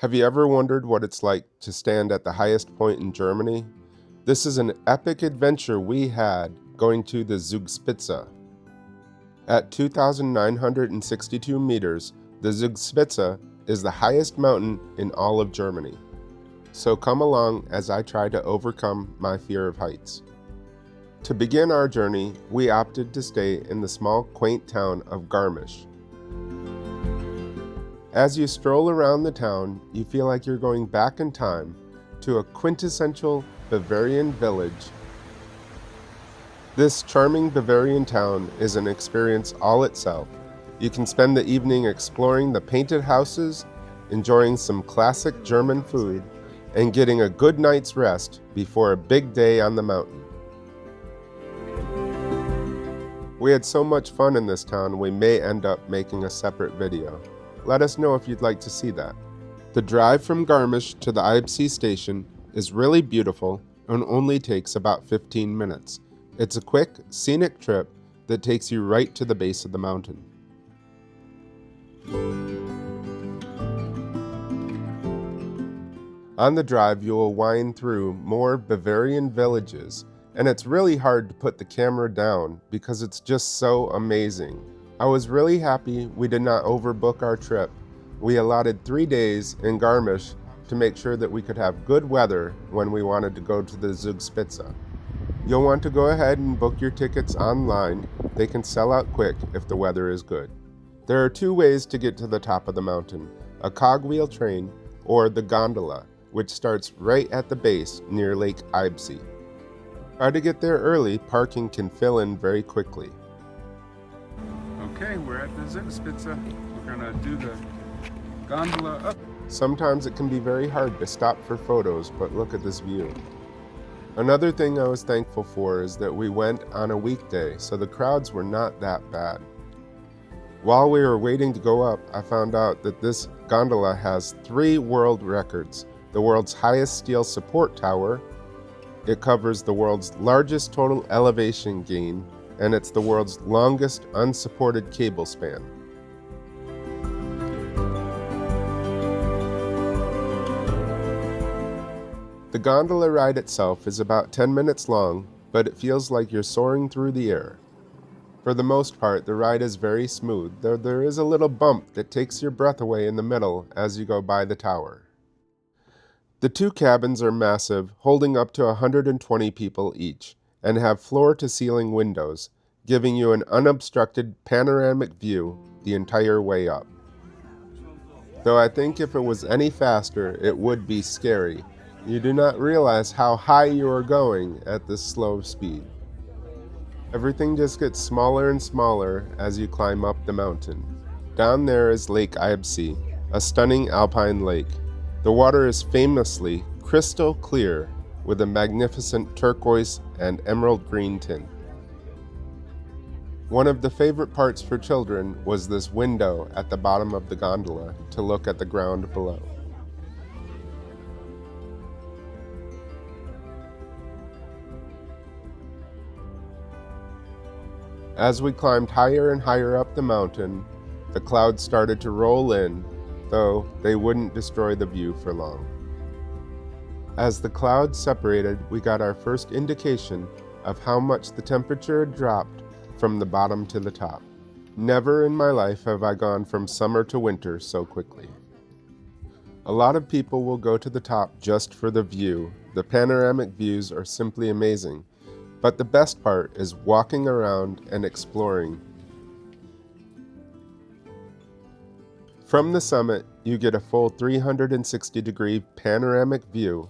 Have you ever wondered what it's like to stand at the highest point in Germany? This is an epic adventure we had going to the Zugspitze. At 2,962 meters, the Zugspitze is the highest mountain in all of Germany. So come along as I try to overcome my fear of heights. To begin our journey, we opted to stay in the small, quaint town of Garmisch. As you stroll around the town, you feel like you're going back in time to a quintessential Bavarian village. This charming Bavarian town is an experience all itself. You can spend the evening exploring the painted houses, enjoying some classic German food, and getting a good night's rest before a big day on the mountain. We had so much fun in this town, we may end up making a separate video. Let us know if you'd like to see that. The drive from Garmisch to the Eibsee station is really beautiful and only takes about 15 minutes. It's a quick, scenic trip that takes you right to the base of the mountain. On the drive, you will wind through more Bavarian villages, and it's really hard to put the camera down because it's just so amazing. I was really happy we did not overbook our trip. We allotted 3 days in Garmisch to make sure that we could have good weather when we wanted to go to the Zugspitze. You'll want to go ahead and book your tickets online. They can sell out quick if the weather is good. There are 2 ways to get to the top of the mountain, a cogwheel train or the gondola, which starts right at the base near Lake Eibsee. Try to get there early, parking can fill in very quickly. Okay, we're at the Zugspitze. We're gonna do the gondola up. Sometimes it can be very hard to stop for photos, but look at this view. Another thing I was thankful for is that we went on a weekday, so the crowds were not that bad. While we were waiting to go up, I found out that this gondola has 3 world records. The world's highest steel support tower, it covers the world's largest total elevation gain, and it's the world's longest unsupported cable span. The gondola ride itself is about 10 minutes long, but it feels like you're soaring through the air. For the most part, the ride is very smooth, though there is a little bump that takes your breath away in the middle as you go by the tower. The 2 cabins are massive, holding up to 120 people each, and have floor-to-ceiling windows, giving you an unobstructed panoramic view the entire way up. Though I think if it was any faster, it would be scary. You do not realize how high you are going at this slow speed. Everything just gets smaller and smaller as you climb up the mountain. Down there is Lake Eibsee, a stunning alpine lake. The water is famously crystal clear with a magnificent turquoise and emerald green tint. One of the favorite parts for children was this window at the bottom of the gondola to look at the ground below. As we climbed higher and higher up the mountain, the clouds started to roll in, though they wouldn't destroy the view for long. As the clouds separated, we got our first indication of how much the temperature had dropped from the bottom to the top. Never in my life have I gone from summer to winter so quickly. A lot of people will go to the top just for the view. The panoramic views are simply amazing, but the best part is walking around and exploring. From the summit, you get a full 360-degree panoramic view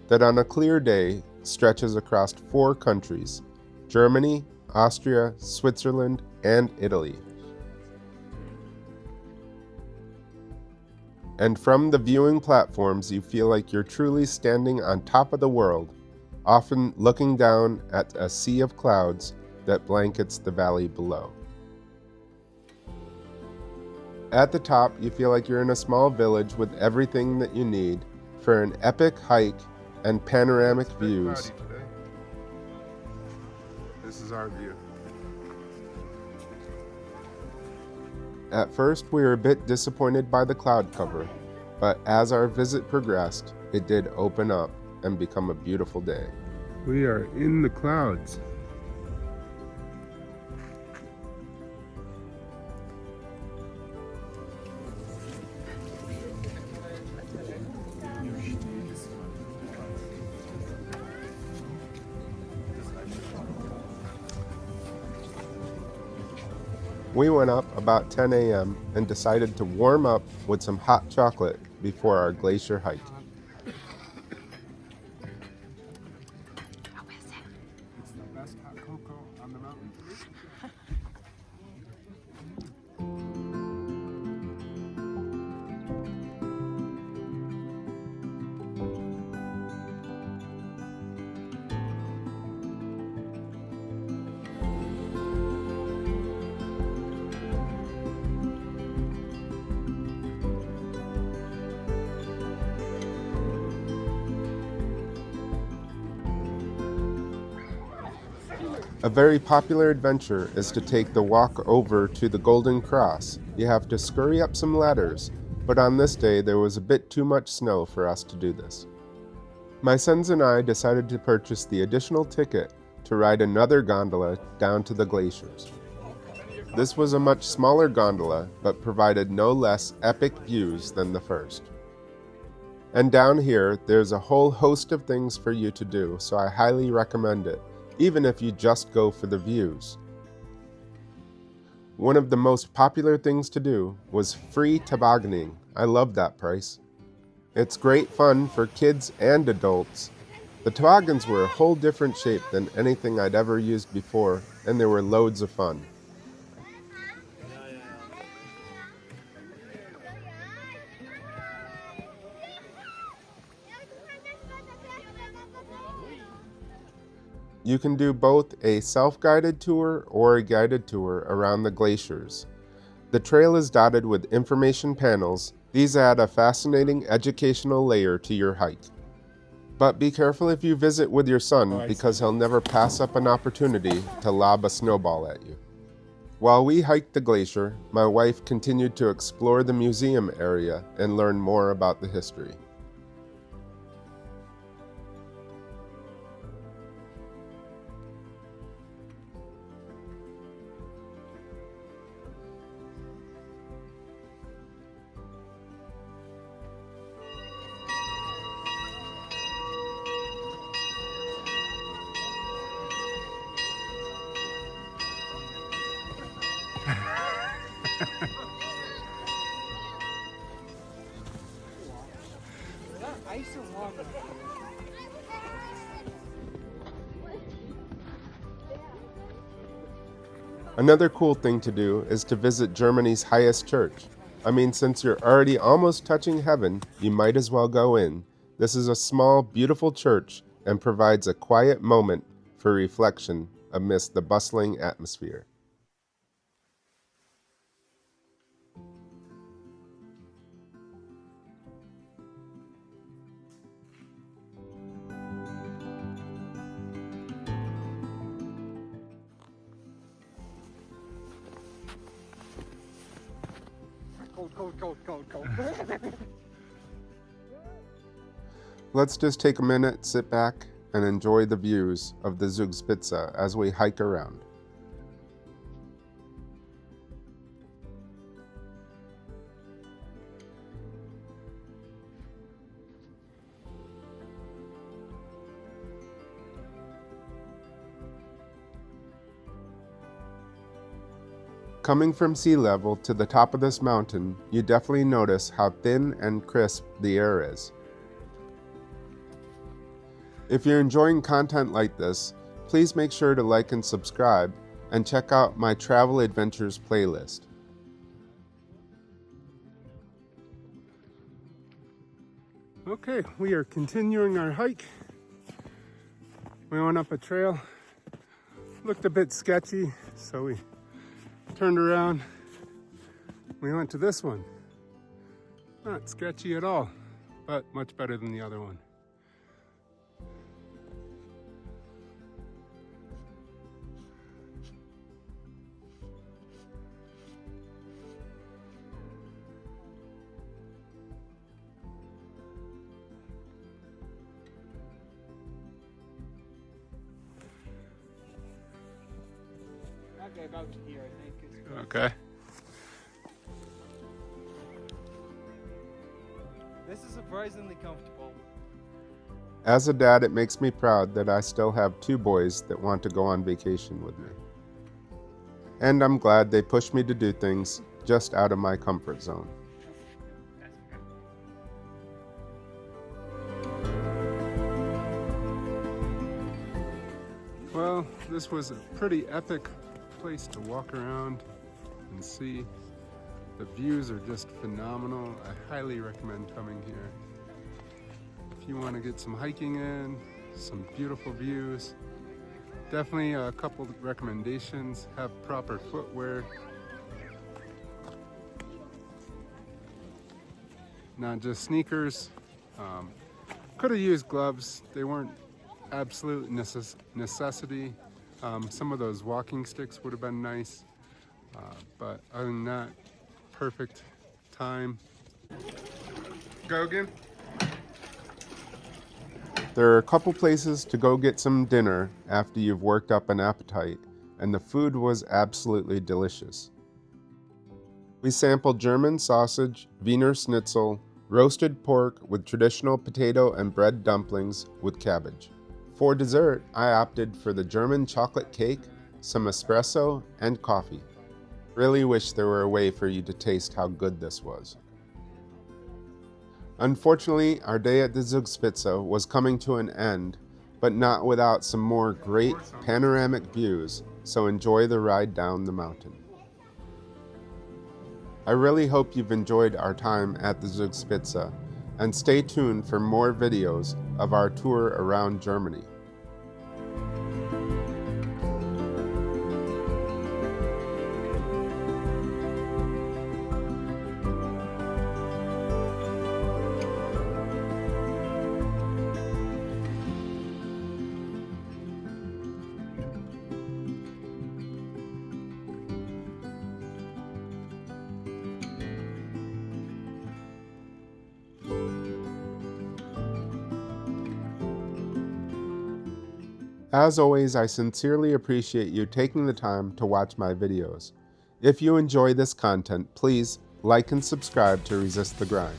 that on a clear day stretches across 4 countries: Germany, Austria, Switzerland, and Italy. And from the viewing platforms, you feel like you're truly standing on top of the world, often looking down at a sea of clouds that blankets the valley below. At the top, you feel like you're in a small village with everything that you need for an epic hike and panoramic views. This is our view. At first, we were a bit disappointed by the cloud cover, but as our visit progressed, it did open up and become a beautiful day. We are in the clouds. We went up about 10 a.m. and decided to warm up with some hot chocolate before our glacier hike. It's the best hot cocoa on the mountain. A very popular adventure is to take the walk over to the Golden Cross. You have to scurry up some ladders, but on this day there was a bit too much snow for us to do this. My sons and I decided to purchase the additional ticket to ride another gondola down to the glaciers. This was a much smaller gondola, but provided no less epic views than the first. And down here, there's a whole host of things for you to do, so I highly recommend it, even if you just go for the views. One of the most popular things to do was free tobogganing. I love that price. It's great fun for kids and adults. The toboggans were a whole different shape than anything I'd ever used before, and they were loads of fun. You can do both a self-guided tour or a guided tour around the glaciers. The trail is dotted with information panels. These add a fascinating educational layer to your hike. But be careful if you visit with your son, because he'll never pass up an opportunity to lob a snowball at you. While we hiked the glacier, my wife continued to explore the museum area and learn more about the history. Another cool thing to do is to visit Germany's highest church. I mean, since you're already almost touching heaven, you might as well go in. This is a small, beautiful church and provides a quiet moment for reflection amidst the bustling atmosphere. Cold. Let's just take a minute, sit back, and enjoy the views of the Zugspitze as we hike around. Coming from sea level to the top of this mountain, you definitely notice how thin and crisp the air is. If you're enjoying content like this, please make sure to like and subscribe, and check out my travel adventures playlist. Okay, we are continuing our hike. We went up a trail, looked a bit sketchy, so we turned around. We went to this one. Not sketchy at all, but much better than the other one. about here, I think. Okay. This is surprisingly comfortable. As a dad, it makes me proud that I still have 2 boys that want to go on vacation with me. And I'm glad they push me to do things just out of my comfort zone. Well, this was a pretty epic place to walk around and see. The views are just phenomenal. I highly recommend coming here. If you want to get some hiking in, some beautiful views, definitely a couple of recommendations. Have proper footwear. Not just sneakers. Could have used gloves. They weren't absolute necessity. Some of those walking sticks would have been nice. But other than that, perfect time. Go again? There are a couple places to go get some dinner after you've worked up an appetite, and the food was absolutely delicious. We sampled German sausage, Wiener Schnitzel, roasted pork with traditional potato and bread dumplings with cabbage. For dessert, I opted for the German chocolate cake, some espresso, and coffee. Really wish there were a way for you to taste how good this was. Unfortunately, our day at the Zugspitze was coming to an end, but not without some more great panoramic views, so enjoy the ride down the mountain. I really hope you've enjoyed our time at the Zugspitze, and stay tuned for more videos of our tour around Germany. As always, I sincerely appreciate you taking the time to watch my videos. If you enjoy this content, please like and subscribe to resist the grind.